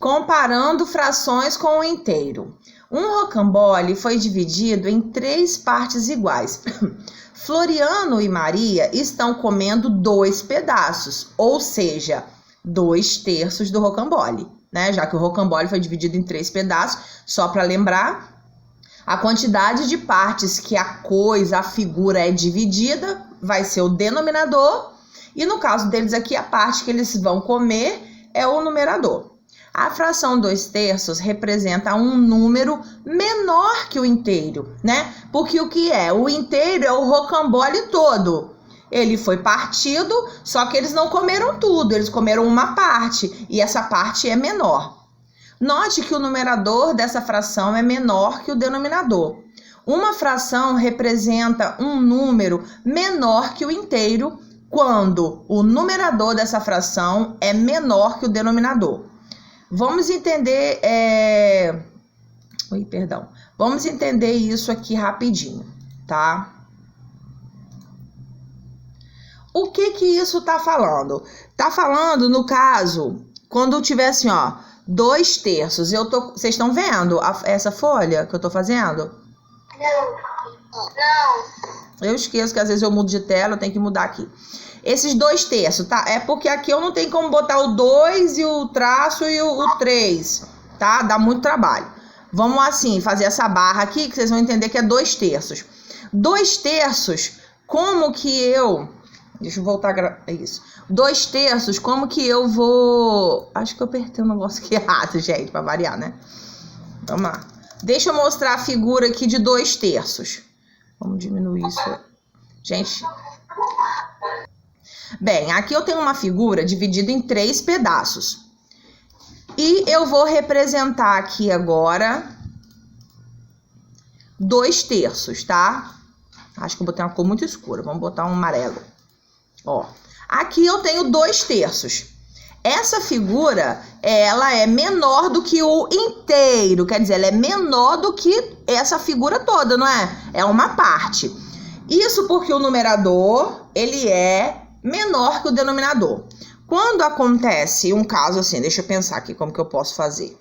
comparando frações com o inteiro. Um rocambole foi dividido em 3 partes iguais. Floriano e Maria estão comendo 2 pedaços, ou seja, 2/3 do rocambole, né? Já que o rocambole foi dividido em 3 pedaços, só para lembrar, a quantidade de partes que a coisa, a figura é dividida, vai ser o denominador, e no caso deles aqui, a parte que eles vão comer é o numerador. A fração 2/3 representa um número menor que o inteiro, né? Porque o que é? O inteiro é o rocambole todo. Ele foi partido, só que eles não comeram tudo, eles comeram uma parte, e essa parte é menor. Note que o numerador dessa fração é menor que o denominador. Uma fração representa um número menor que o inteiro quando o numerador dessa fração é menor que o denominador. Vamos entender, Vamos entender isso aqui rapidinho, tá? O que isso tá falando? Tá falando, no caso, quando tiver assim, ó, 2/3. Vocês estão vendo essa folha que eu tô fazendo? Não. Eu esqueço que às vezes eu mudo de tela, eu tenho que mudar aqui. Esses 2/3, tá? É porque aqui eu não tenho como botar o 2 e o traço e o 3, tá? Dá muito trabalho. Vamos assim, fazer essa barra aqui, que vocês vão entender que é 2/3. 2/3, como que eu... Deixa eu voltar isso. 2/3, como que eu vou... Acho que eu apertei um negócio aqui errado, gente, pra variar, né? Vamos lá. Deixa eu mostrar a figura aqui de 2/3. Vamos diminuir isso. Gente... Bem, aqui eu tenho uma figura dividida em 3 pedaços. E eu vou representar aqui agora 2/3, tá? Acho que eu botei uma cor muito escura. Vamos botar um amarelo. Ó, aqui eu tenho 2/3. Essa figura, ela é menor do que o inteiro. Quer dizer, ela é menor do que essa figura toda, não é? É uma parte. Isso porque o numerador, ele é menor que o denominador. Quando acontece um caso assim, deixa eu pensar aqui como que eu posso fazer.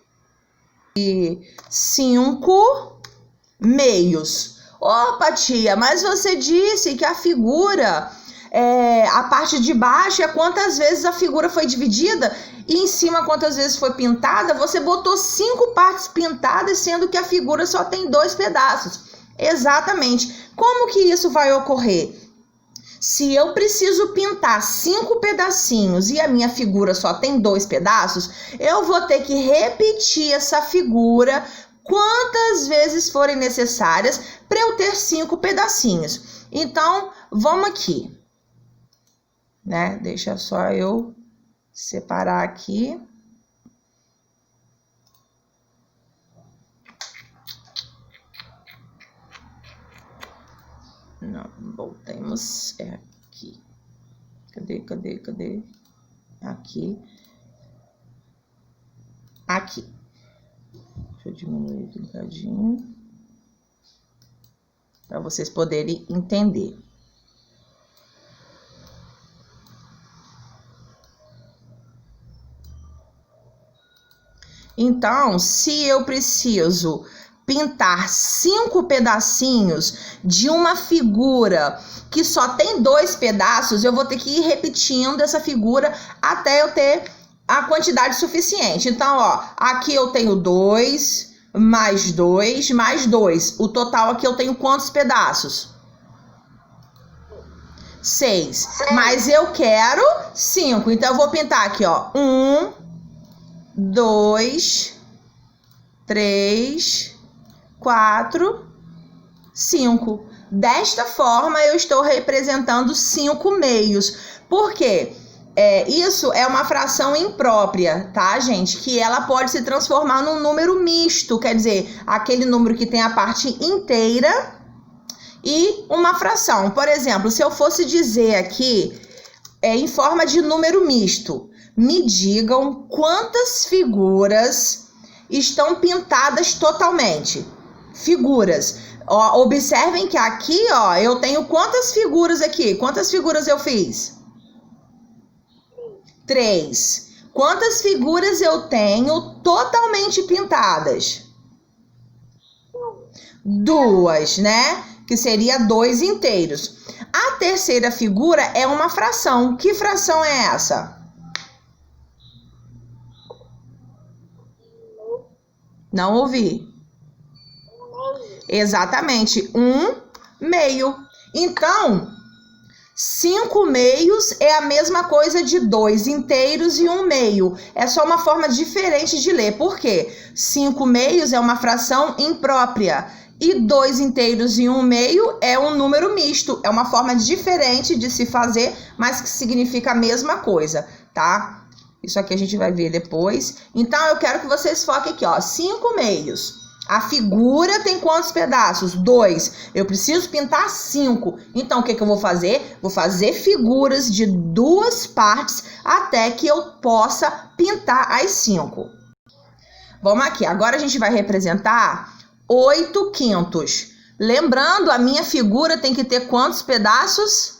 5 meios. Opa, tia, mas você disse que a figura, a parte de baixo é quantas vezes a figura foi dividida e em cima quantas vezes foi pintada. Você botou 5 partes pintadas, sendo que a figura só tem 2 pedaços. Exatamente. Como que isso vai ocorrer? Se eu preciso pintar 5 pedacinhos e a minha figura só tem 2 pedaços, eu vou ter que repetir essa figura quantas vezes forem necessárias para eu ter 5 pedacinhos. Então, vamos aqui, né? Deixa só eu separar aqui. Não, voltemos aqui. Cadê? Aqui. Deixa eu diminuir aqui um bocadinho, para vocês poderem entender. Então, se eu preciso pintar 5 pedacinhos de uma figura que só tem 2 pedaços, eu vou ter que ir repetindo essa figura até eu ter a quantidade suficiente. Então, ó, aqui eu tenho 2, mais 2, mais 2. O total aqui eu tenho quantos pedaços? 6. Mas eu quero 5. Então, eu vou pintar aqui, ó. 1, 2, 3... 4, 5. Desta forma, eu estou representando 5 meios. Por quê? Isso é uma fração imprópria, tá, gente? Que ela pode se transformar num número misto. Quer dizer, aquele número que tem a parte inteira e uma fração. Por exemplo, se eu fosse dizer aqui, em forma de número misto, me digam quantas figuras estão pintadas totalmente. Figuras. Ó, observem que aqui, ó, eu tenho quantas figuras aqui? Quantas figuras eu fiz? 3. Quantas figuras eu tenho totalmente pintadas? 2, né? Que seria 2 inteiros. A terceira figura é uma fração. Que fração é essa? Não ouvi. Exatamente, 1/2. Então, 5/2 é a mesma coisa de 2 inteiros e 1/2. É só uma forma diferente de ler. Por quê? 5/2 é uma fração imprópria. E 2 inteiros e 1/2 é um número misto. É uma forma diferente de se fazer, mas que significa a mesma coisa, tá? Isso aqui a gente vai ver depois. Então, eu quero que vocês foquem aqui, ó. 5/2. A figura tem quantos pedaços? 2. Eu preciso pintar 5. Então, o que eu vou fazer? Vou fazer figuras de 2 partes até que eu possa pintar as 5. Vamos aqui. Agora a gente vai representar 8/5. Lembrando, a minha figura tem que ter quantos pedaços?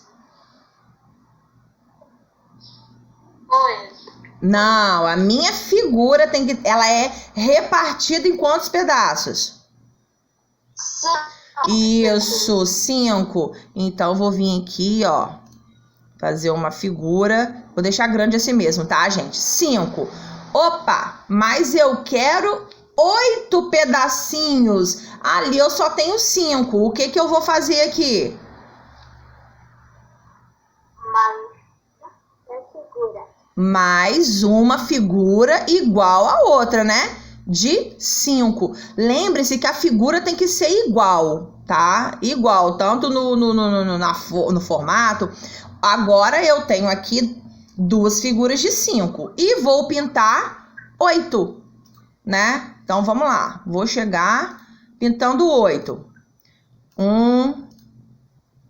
8. Não, a minha figura ela é repartida em quantos pedaços? 5. Isso, 5. Então, eu vou vir aqui, ó, fazer uma figura. Vou deixar grande assim mesmo, tá, gente? 5. Opa, mas eu quero 8 pedacinhos. Ali eu só tenho 5. O que eu vou fazer aqui? Mais uma figura igual a outra, né? De 5. Lembre-se que a figura tem que ser igual, tá? Igual, tanto no formato. Agora eu tenho aqui 2 figuras de 5 e vou pintar 8, né? Então vamos lá. Vou chegar pintando 8. 1,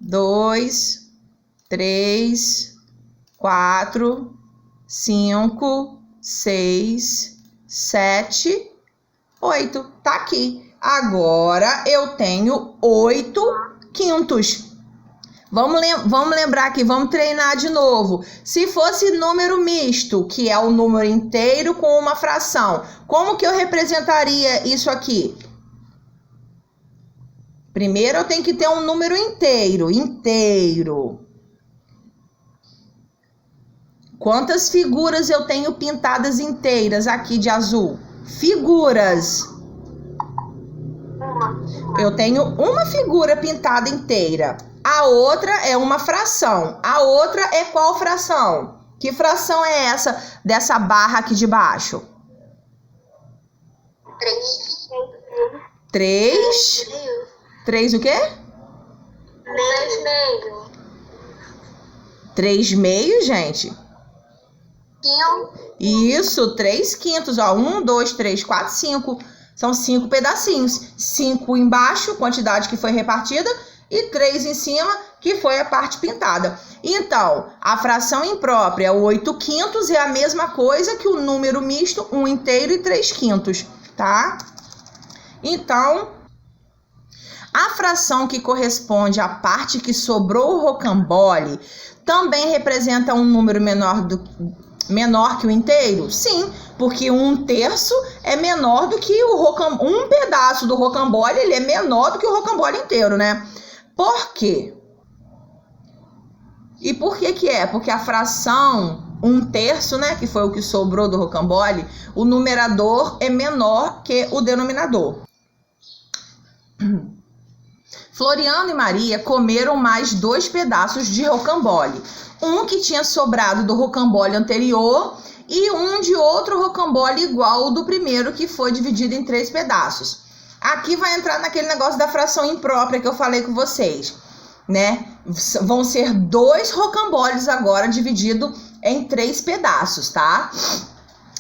2, 3, 4, 5, 6, 7, 8. Tá aqui. Agora eu tenho 8/5. Vamos lembrar aqui, vamos treinar de novo. Se fosse número misto, que é o número inteiro com uma fração, como que eu representaria isso aqui? Primeiro eu tenho que ter um número inteiro. Quantas figuras eu tenho pintadas inteiras aqui de azul? Figuras. Eu tenho uma figura pintada inteira. A outra é uma fração. A outra é qual fração? Que fração é essa dessa barra aqui de baixo? 3. 3 o quê? 3/2, gente. Isso, 3/5. Ó, 1, 2, 3, 4, 5. São 5 pedacinhos. 5 embaixo, quantidade que foi repartida, e 3 em cima, que foi a parte pintada. Então, a fração imprópria, 8/5, é a mesma coisa que o número misto, 1 inteiro e 3/5, tá? Então, a fração que corresponde à parte que sobrou o rocambole também representa um número menor que o inteiro? Sim, porque 1/3 é menor do que um pedaço do rocambole, ele é menor do que o rocambole inteiro, né? Por quê? E por que é? Porque a fração 1/3, né, que foi o que sobrou do rocambole, o numerador é menor que o denominador. Floriano e Maria comeram mais 2 pedaços de rocambole. Um que tinha sobrado do rocambole anterior e um de outro rocambole igual ao do primeiro, que foi dividido em 3 pedaços. Aqui vai entrar naquele negócio da fração imprópria que eu falei com vocês, né? Vão ser 2 rocamboles agora dividido em 3 pedaços, tá?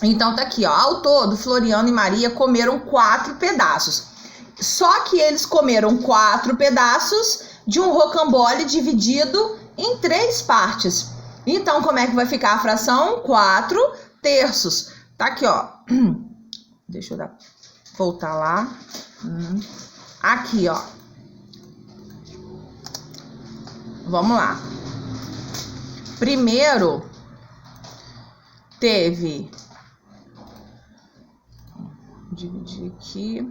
Então tá aqui, ó. Ao todo, Floriano e Maria comeram 4 pedaços. Só que eles comeram 4 pedaços de um rocambole dividido em 3 partes. Então, como é que vai ficar a fração? 4/3. Tá aqui, ó. Deixa eu voltar lá. Aqui, ó. Vamos lá. Primeiro, teve... Vou dividir aqui.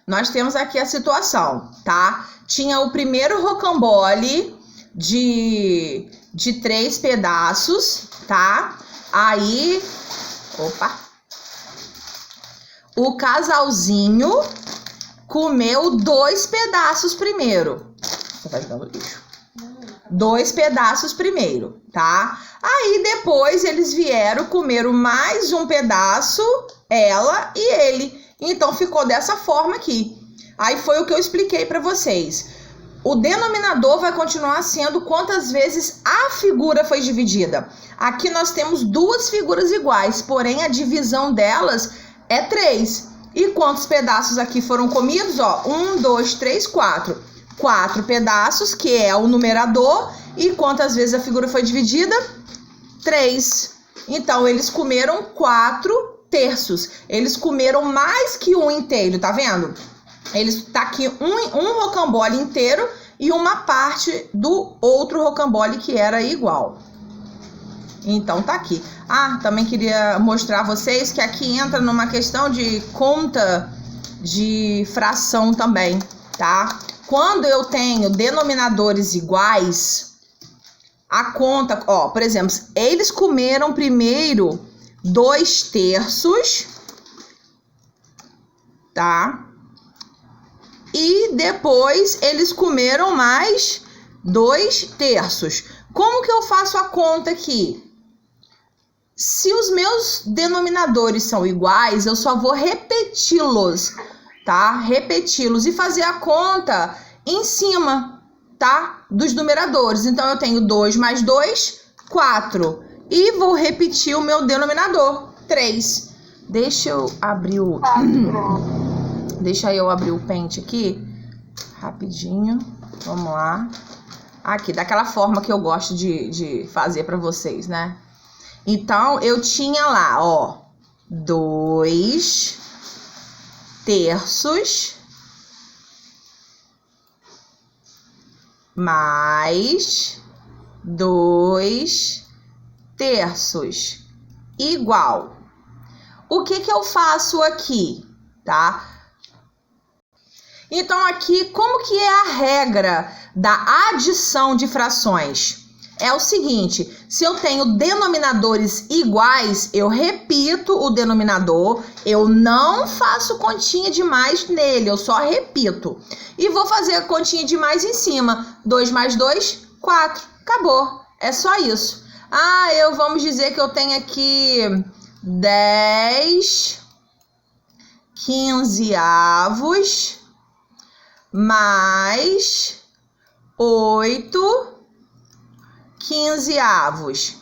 Nós temos aqui a situação, tá? Tinha o primeiro rocambole de 3 pedaços, tá? Aí, o casalzinho comeu 2 pedaços primeiro. Você vai jogar no lixo. 2 pedaços primeiro, tá? Aí depois eles vieram, comeram mais um pedaço, ela e ele. Então ficou dessa forma aqui. Aí foi o que eu expliquei para vocês. O denominador vai continuar sendo quantas vezes a figura foi dividida. Aqui nós temos 2 figuras iguais, porém a divisão delas é 3. E quantos pedaços aqui foram comidos? Ó, 1, 2, 3, 4. 4 pedaços, que é o numerador. E quantas vezes a figura foi dividida? 3. Então, eles comeram 4 terços. Eles comeram mais que um inteiro, tá vendo? Tá aqui um rocambole inteiro e uma parte do outro rocambole que era igual. Então, tá aqui. Ah, também queria mostrar a vocês que aqui entra numa questão de conta de fração também, tá? Quando eu tenho denominadores iguais, a conta, ó, por exemplo, eles comeram primeiro 2 terços, tá? E depois eles comeram mais 2 terços. Como que eu faço a conta aqui? Se os meus denominadores são iguais, eu só vou repeti-los, tá? Repeti-los e fazer a conta em cima, tá? Dos numeradores. Então, eu tenho 2 mais 2, 4. E vou repetir o meu denominador, 3. Deixa eu abrir o... Deixa eu abrir o pente aqui, rapidinho. Vamos lá. Aqui, daquela forma que eu gosto de fazer para vocês, né? Então, eu tinha lá, ó, 2 terços mais 2 terços igual. O que que eu faço aqui, tá? Então, aqui, como que é a regra da adição de frações? É o seguinte, se eu tenho denominadores iguais, eu repito o denominador, eu não faço continha de mais nele, eu só repito. E vou fazer a continha de mais em cima. 2 mais 2, 4. Acabou. É só isso. Ah, vamos dizer que eu tenho aqui 10 quinzeavos mais 8 quinzeavos.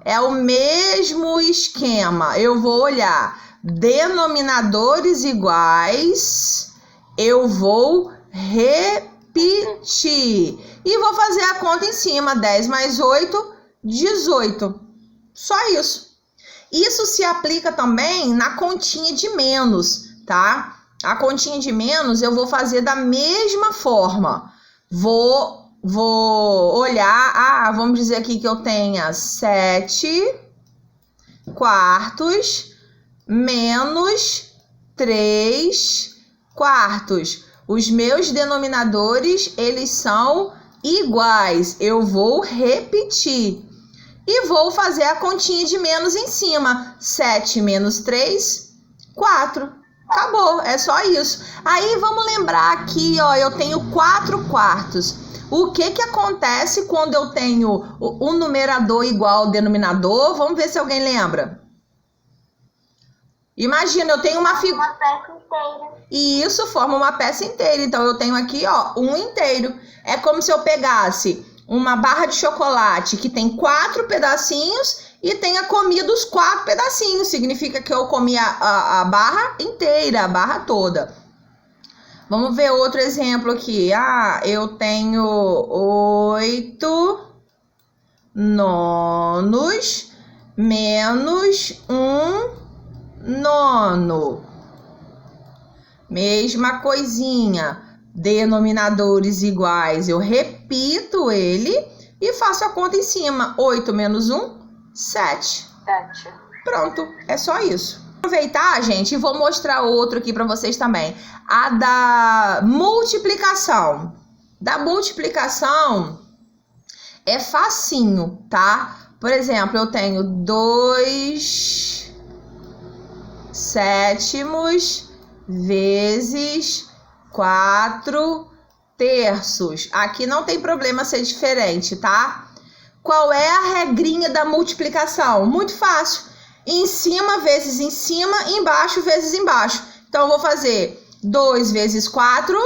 É o mesmo esquema. Eu vou olhar denominadores iguais, eu vou repetir. E vou fazer a conta em cima. 10 mais 8, 18. Só isso. Isso se aplica também na continha de menos, tá? A continha de menos eu vou fazer da mesma forma. Vou olhar, vamos dizer aqui que eu tenha 7 quartos menos 3 quartos. Os meus denominadores, eles são iguais. Eu vou repetir. E vou fazer a continha de menos em cima. 7 menos 3, 4. Acabou, é só isso. Aí vamos lembrar aqui, ó, eu tenho 4 quartos. O que que acontece quando eu tenho um numerador igual ao denominador? Vamos ver se alguém lembra. Imagina, eu tenho uma figura... Uma peça inteira. E isso forma uma peça inteira. Então, eu tenho aqui, ó, um inteiro. É como se eu pegasse uma barra de chocolate que tem 4 pedacinhos e tenha comido os 4 pedacinhos. Significa que eu comi a barra inteira, a barra toda. Vamos ver outro exemplo aqui. Eu tenho 8 nonos menos 1 nono. Mesma coisinha. denominadores iguais, eu repito ele e faço a conta em cima. 8 menos 1, 7. 7. Pronto, é só isso. Vou aproveitar, gente, e vou mostrar outro aqui para vocês também. A da multiplicação. Da multiplicação é facinho, tá? Por exemplo, eu tenho 2 sétimos vezes 4 terços. Aqui não tem problema ser diferente, tá? Qual é a regrinha da multiplicação? Muito fácil. Em cima vezes em cima, embaixo vezes embaixo. Então, eu vou fazer 2 vezes 4.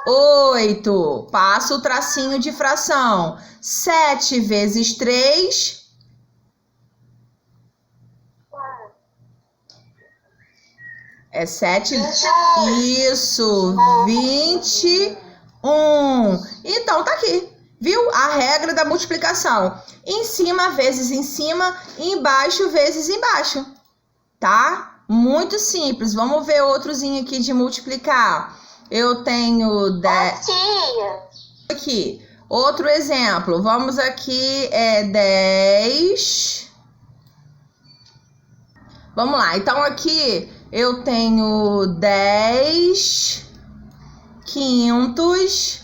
8. Passo o tracinho de fração. 7 vezes 3. É 7. Isso. 21. Então, tá aqui. Viu? A regra da multiplicação. Em cima vezes em cima, embaixo vezes embaixo. Tá? Muito simples. Vamos ver outrozinho aqui de multiplicar. Eu tenho 10. Aqui. Outro exemplo. Vamos aqui. 10. Vamos lá. Então, aqui eu tenho 10 quintos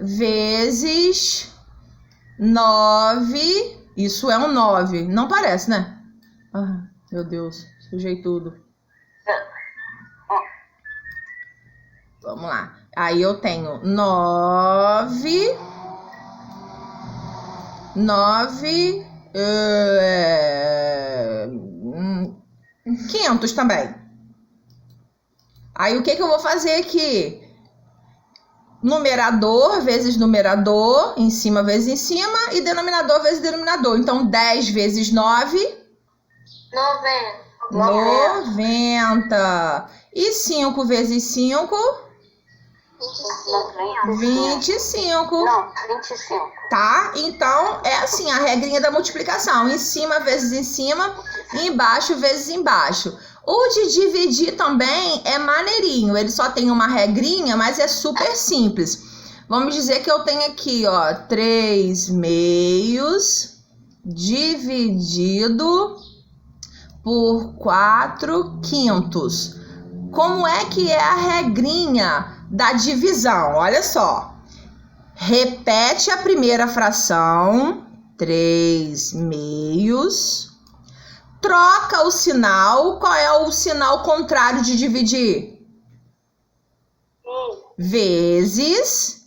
vezes 9. Isso é um 9. Não parece, né? Ah, meu Deus. Sujei tudo. Vamos lá. Aí eu tenho 9. 500 também. Aí o que eu vou fazer aqui? Numerador vezes numerador, em cima vezes em cima, e denominador vezes denominador. Então, 10 vezes 9... 90. E 5 vezes 5... 25. Não, 25. Tá? Então, é assim a regrinha da multiplicação. Em cima vezes em cima, embaixo vezes embaixo. O de dividir também é maneirinho. Ele só tem uma regrinha, mas é super simples. Vamos dizer que eu tenho aqui, ó, 3 meios dividido por 4 quintos. Como é que é a regrinha da divisão? Olha só. Repete a primeira fração, 3 meios. Troca o sinal. Qual é o sinal contrário de dividir? Vezes.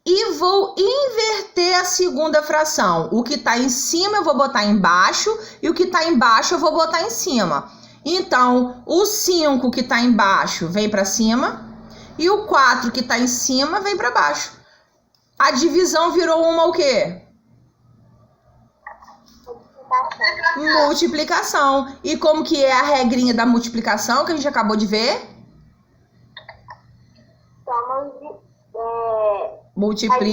E vou inverter a segunda fração. O que está em cima eu vou botar embaixo e o que está embaixo eu vou botar em cima. Então, o 5 que está embaixo vem para cima e o 4 que está em cima vem para baixo. A divisão virou uma o quê? Multiplicação. E como que é a regrinha da multiplicação que a gente acabou de ver? Multiplica. De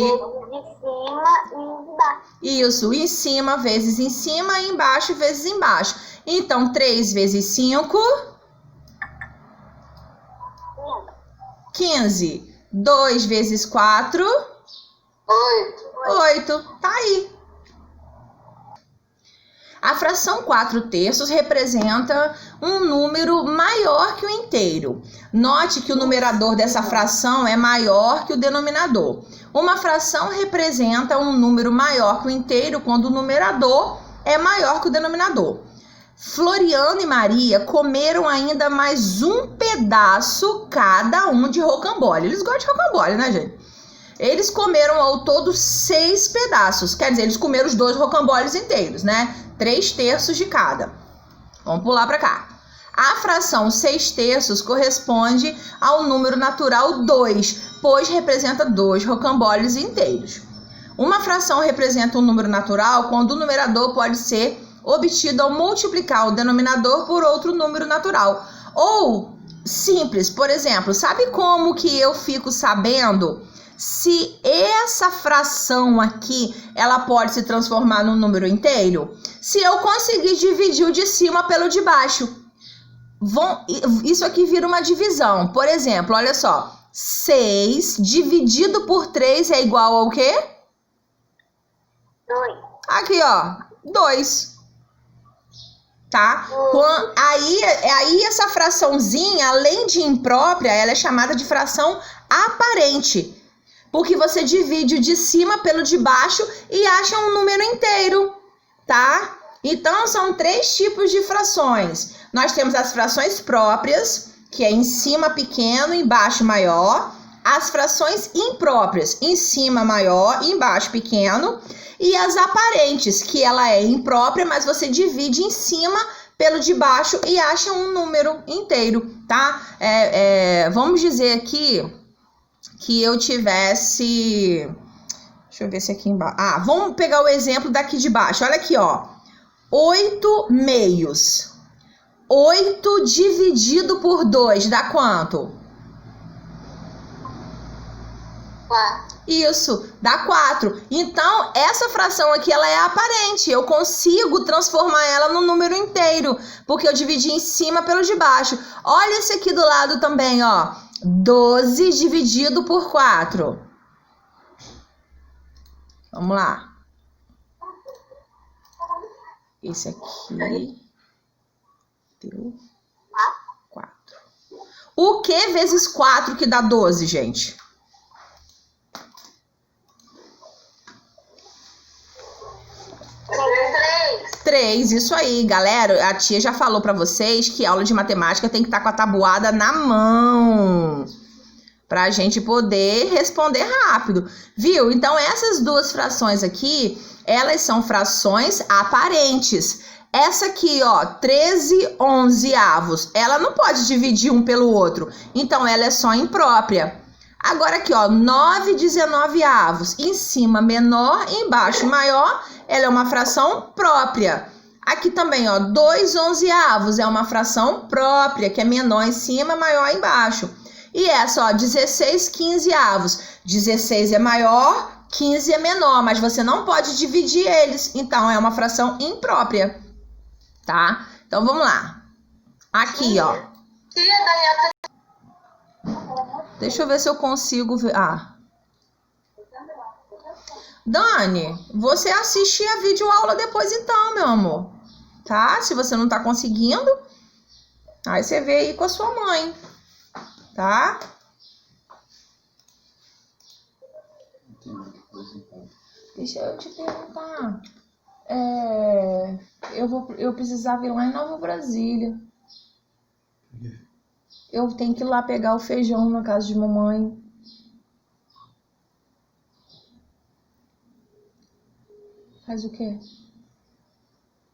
cima e embaixo. Isso, em cima vezes em cima e embaixo vezes embaixo. Então, 3 vezes 5... 15. 2 vezes 4... 8. Tá aí. A fração 4 terços representa um número maior que o inteiro. Note que o numerador dessa fração é maior que o denominador. Uma fração representa um número maior que o inteiro quando o numerador é maior que o denominador. Floriano e Maria comeram ainda mais um pedaço cada um de rocambole. Eles gostam de rocambole, né, gente? Eles comeram ao todo 6 pedaços. Quer dizer, eles comeram os 2 rocamboles inteiros, né? 3 terços de cada. Vamos pular para cá. A fração 6 terços corresponde ao número natural 2, pois representa 2 rocamboles inteiros. Uma fração representa um número natural quando o numerador pode ser obtido ao multiplicar o denominador por outro número natural. Ou, simples, por exemplo, sabe como que eu fico sabendo se essa fração aqui, ela pode se transformar num número inteiro? Se eu conseguir dividir o de cima pelo de baixo. isso aqui vira uma divisão. Por exemplo, olha só. 6 dividido por 3 é igual ao quê? 2. Aqui, ó. 2. Tá? Aí essa fraçãozinha, além de imprópria, ela é chamada de fração aparente. Porque você divide o de cima pelo de baixo e acha um número inteiro, tá? Então, são 3 tipos de frações. Nós temos as frações próprias, que é em cima pequeno, embaixo maior. As frações impróprias, em cima maior, embaixo pequeno. E as aparentes, que ela é imprópria, mas você divide em cima pelo de baixo e acha um número inteiro, tá? Vamos dizer aqui que eu tivesse... Deixa eu ver se aqui embaixo... vamos pegar o exemplo daqui de baixo. Olha aqui, ó. 8 meios. 8 dividido por 2 dá quanto? 4. Isso, dá 4. Então, essa fração aqui, ela é aparente. Eu consigo transformar ela num número inteiro, porque eu dividi em cima pelo de baixo. Olha esse aqui do lado também, ó. 12 dividido por 4. Vamos lá. Esse aqui deu 4. O que vezes 4 que dá 12, gente? 3, isso aí, galera. A tia já falou pra vocês que aula de matemática tem que estar com a tabuada na mão, pra gente poder responder rápido, viu? Então, essas duas frações aqui, elas são frações aparentes. Essa aqui, ó, 13/11, ela não pode dividir um pelo outro, então ela é só imprópria. Agora aqui, ó, 9/19, em cima menor, embaixo maior, ela é uma fração própria. Aqui também, ó, 2/11 é uma fração própria, que é menor em cima, maior embaixo. E essa, ó, 16/15, 16 é maior, 15 é menor, mas você não pode dividir eles, então é uma fração imprópria, tá? Então, vamos lá. Aqui, ó. Deixa eu ver se eu consigo ver. Dani, você assiste a videoaula depois então, meu amor. Tá? Se você não tá conseguindo, aí você vê aí com a sua mãe. Tá? Deixa eu te perguntar. Eu precisava ir lá em Nova Brasília. Eu tenho que ir lá pegar o feijão na casa de mamãe. Faz o quê?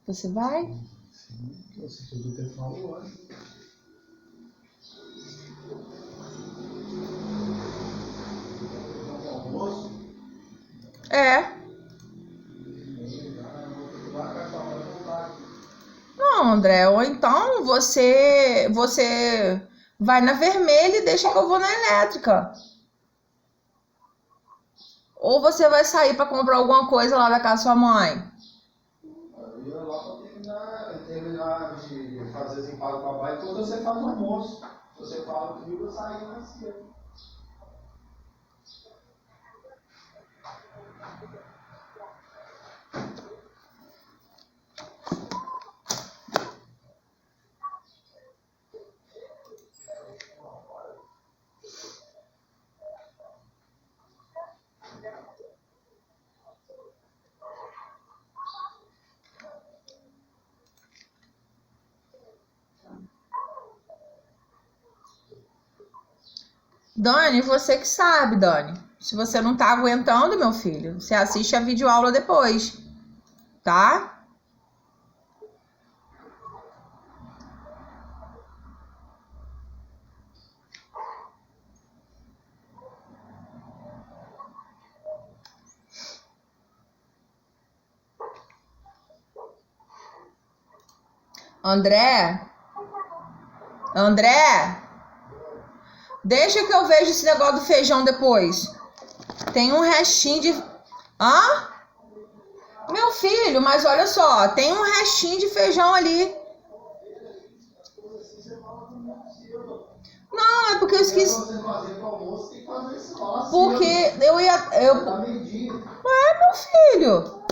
Você vai? Sim, você podia ter falado hoje. Almoço? Não, André, ou então você vai na vermelha e deixa que eu vou na elétrica. Ou você vai sair para comprar alguma coisa lá da casa da sua mãe? Eu ia lá para terminar de fazer as empadas com o papai, enquanto você faz o almoço. Você fala comigo, eu saio mais cedo. Dani, você que sabe, Dani. Se você não tá aguentando, meu filho, você assiste a videoaula depois, tá? André? Deixa que eu vejo esse negócio do feijão depois. Tem um restinho de... Meu filho, mas olha só, tem um restinho de feijão ali. fiz. Você fazer pro almoço, tem que fazer esse rola assim. Porque eu ia. Tá medindo. Meu filho.